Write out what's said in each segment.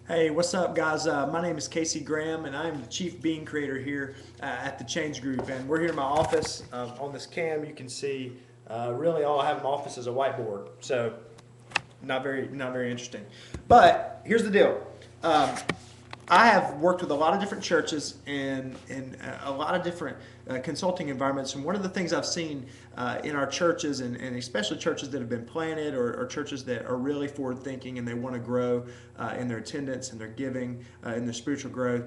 Hey, what's up, guys? My name is Casey Graham, and I'm the Chief Bean Creator here at the Change Group. And we're here in my office. On this cam, you can see really all I have in my office is a whiteboard. So not very interesting. But here's the deal. Um, I have worked with a lot of different churches and a lot of different consulting environments. And one of the things I've seen in our churches, and especially churches that have been planted or churches that are really forward thinking and they want to grow in their attendance and their giving, in their spiritual growth,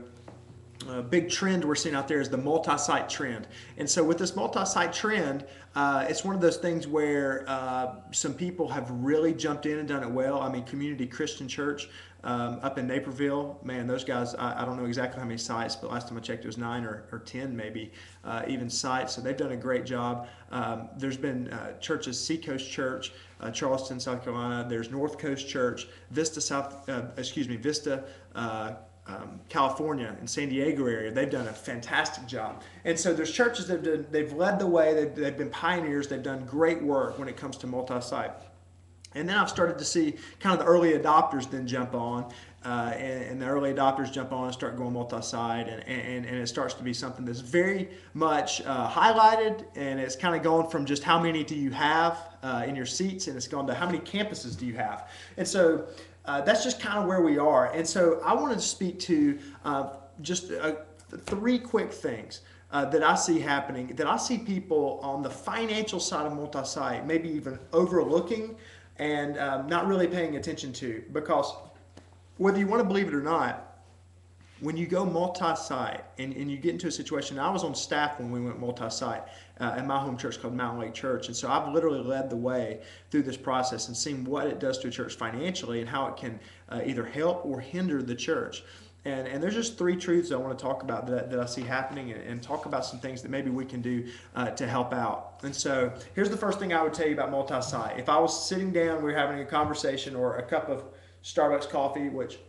a big trend we're seeing out there is the multi-site trend. And so with this multi-site trend, it's one of those things where some people have really jumped in and done it well. I mean, Community Christian Church up in Naperville, man, those guys, I don't know exactly how many sites, but last time I checked it was 9 or 10 maybe, even sites. So they've done a great job. There's been churches, Seacoast Church, Charleston, South Carolina. There's North Coast Church, Vista, California and San Diego area. They've done a fantastic job. And so there's churches they've led the way. They've been pioneers. They've done great work when it comes to multi-site. And then I've started to see kind of the early adopters then jump on, and the early adopters jump on and start going multi-site, and it starts to be something that's very much highlighted, and it's kind of going from just how many do you have in your seats, and it's gone to how many campuses do you have. And so that's just kind of where we are. And so I wanted to speak to just three quick things that I see happening, that I see people on the financial side of multi-site maybe even overlooking and not really paying attention to. Because whether you want to believe it or not, when you go multi-site and you get into a situation, I was on staff when we went multi-site in my home church called Mountain Lake Church. And so I've literally led the way through this process and seen what it does to a church financially and how it can either help or hinder the church. And there's just three truths I want to talk about that I see happening, and talk about some things that maybe we can do to help out. And so here's the first thing I would tell you about multi-site. If I was sitting down, we were having a conversation or a cup of Starbucks coffee, which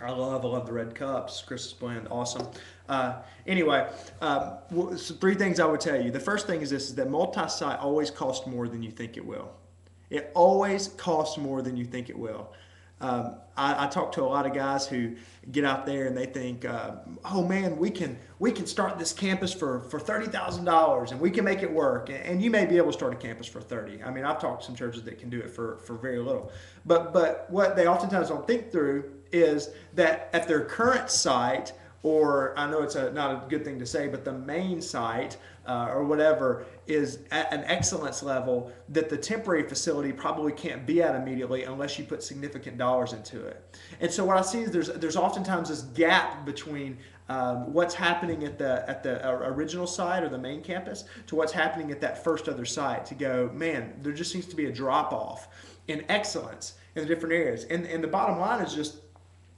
I love the red cups, Christmas blend, awesome. Anyway, so three things I would tell you. The first thing is this: is that multi-site always costs more than you think it will. It always costs more than you think it will. I talk to a lot of guys who get out there and they think, oh man, we can start this campus for $30,000 and we can make it work. And you may be able to start a campus for 30. I mean, I've talked to some churches that can do it for very little. But what they oftentimes don't think through is that at their current site, or I know it's not a good thing to say, but the main site or whatever is at an excellence level that the temporary facility probably can't be at immediately unless you put significant dollars into it. And so what I see is there's oftentimes this gap between what's happening at the original site or the main campus to what's happening at that first other site. To go, man, there just seems to be a drop off in excellence in the different areas. And the bottom line is just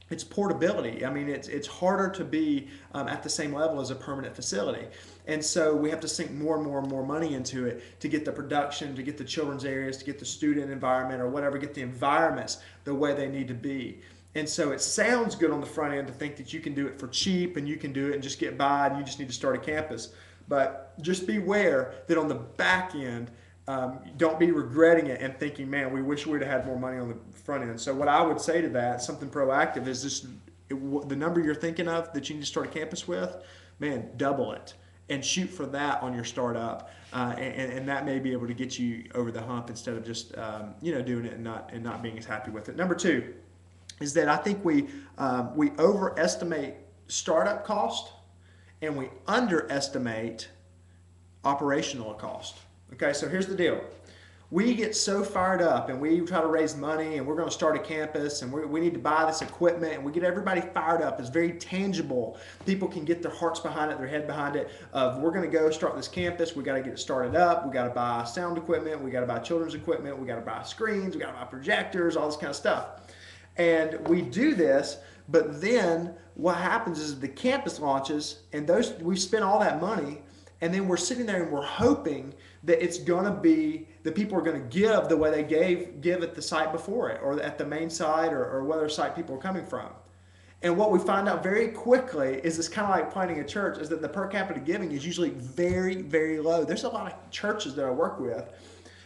it's portability. I mean, it's harder to be at the same level as a permanent facility. And so we have to sink more and more and more money into it to get the production, to get the children's areas, to get the student environment or whatever, get the environments the way they need to be. And so it sounds good on the front end to think that you can do it for cheap and you can do it and just get by and you just need to start a campus. But just beware that on the back end, don't be regretting it and thinking, man, we wish we'd have had more money on the front end. So what I would say to that, something proactive, is just the number you're thinking of that you need to start a campus with, man, double it and shoot for that on your startup, and that may be able to get you over the hump instead of just doing it and not being as happy with it. Number two is that I think we overestimate startup cost and we underestimate operational cost. Okay, so here's the deal. We get so fired up and we try to raise money and we're going to start a campus and we need to buy this equipment and we get everybody fired up. It's very tangible. People can get their hearts behind it, their head behind it, of we're going to go start this campus. We got to get it started up. We got to buy sound equipment. We got to buy children's equipment. We got to buy screens. We got to buy projectors, all this kind of stuff. And we do this, but then what happens is the campus launches and we spend all that money. And then we're sitting there and we're hoping that it's going to be, the people are going to give the way they give at the site before it, or at the main site, or whatever site people are coming from. And what we find out very quickly is it's kind of like planting a church, is that the per capita giving is usually very, very low. There's a lot of churches that I work with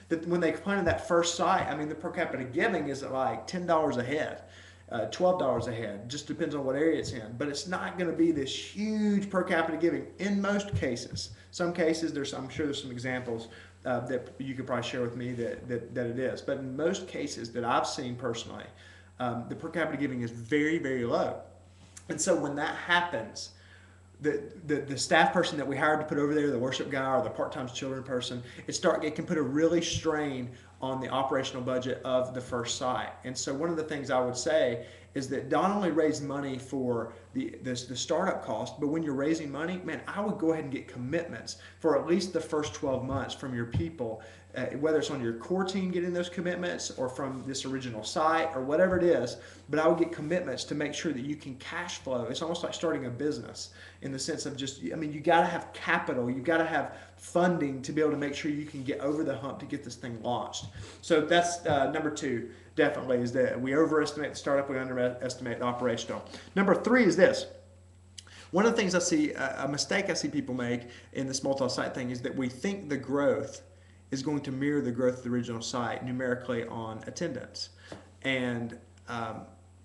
that when they planted that first site, I mean, the per capita giving is like $10 a head. $12 a head. Just depends on what area it's in. But it's not going to be this huge per capita giving in most cases. Some cases, I'm sure there's some examples that you could probably share with me that it is. But in most cases that I've seen personally, the per capita giving is very, very low. And so when that happens, the staff person that we hired to put over there, the worship guy or the part-time children person, it can put a really strain on the operational budget of the First Sight. And so one of the things I would say is that not only raise money for the startup cost, but when you're raising money, man, I would go ahead and get commitments for at least the first 12 months from your people, whether it's on your core team getting those commitments or from this original site or whatever it is. But I would get commitments to make sure that you can cash flow. It's almost like starting a business in the sense of you got to have capital, you got to have funding to be able to make sure you can get over the hump to get this thing launched. So that's number 2. Definitely is that we overestimate the startup, we underestimate the operational. Number 3 is this. One of the things I see, a mistake I see people make in this multi-site thing is that we think the growth is going to mirror the growth of the original site numerically on attendance. And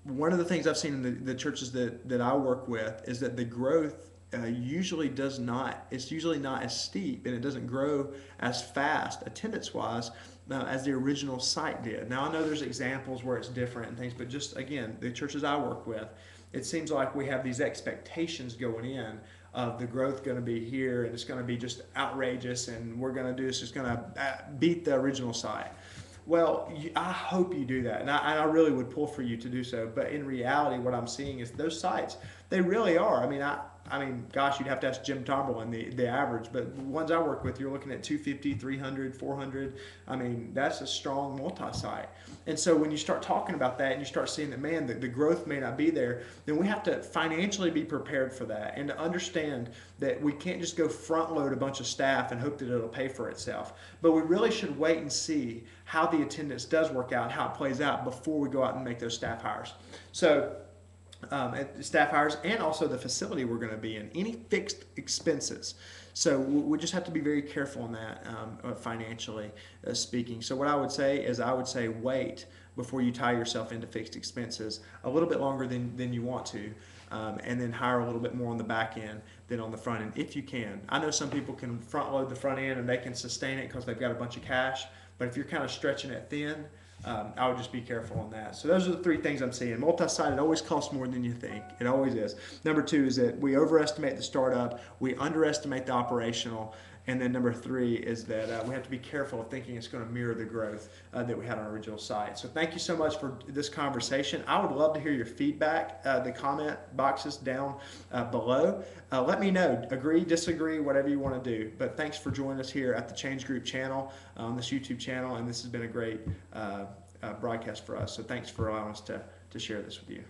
one of the things I've seen in the churches that I work with is that the growth usually not as steep, and it doesn't grow as fast attendance-wise as the original site did. Now, I know there's examples where it's different and things, but just, again, the churches I work with, it seems like we have these expectations going in of the growth going to be here, and it's going to be just outrageous, and we're going to do this, it's going to beat the original site. Well, I hope you do that, and I really would pull for you to do so. But in reality, what I'm seeing is those sites, they really are. I mean, gosh, you'd have to ask Jim Tomberlin the average, but the ones I work with, you're looking at 250, 300, 400. I mean, that's a strong multi-site. And so when you start talking about that and you start seeing that, man, the growth may not be there, then we have to financially be prepared for that and to understand that we can't just go front load a bunch of staff and hope that it'll pay for itself. But we really should wait and see how the attendance does work out, how it plays out before we go out and make those staff hires. So staff hires and also the facility we're going to be in, any fixed expenses. So we just have to be very careful on that financially speaking. So what I would say is wait before you tie yourself into fixed expenses a little bit longer than you want to, and then hire a little bit more on the back end than on the front end if you can. I know some people can front load the front end and they can sustain it because they've got a bunch of cash, but if you're kind of stretching it thin, I would just be careful on that. So those are the 3 things I'm seeing. Multi-site, it always costs more than you think. It always is. Number 2 is that we overestimate the startup, we underestimate the operational, and then number 3 is that we have to be careful of thinking it's going to mirror the growth that we had on our original site. So thank you so much for this conversation. I would love to hear your feedback, the comment boxes down below. Let me know, agree, disagree, whatever you want to do. But thanks for joining us here at the Change Group channel, on this YouTube channel, and this has been a great broadcast for us. So thanks for allowing us to share this with you.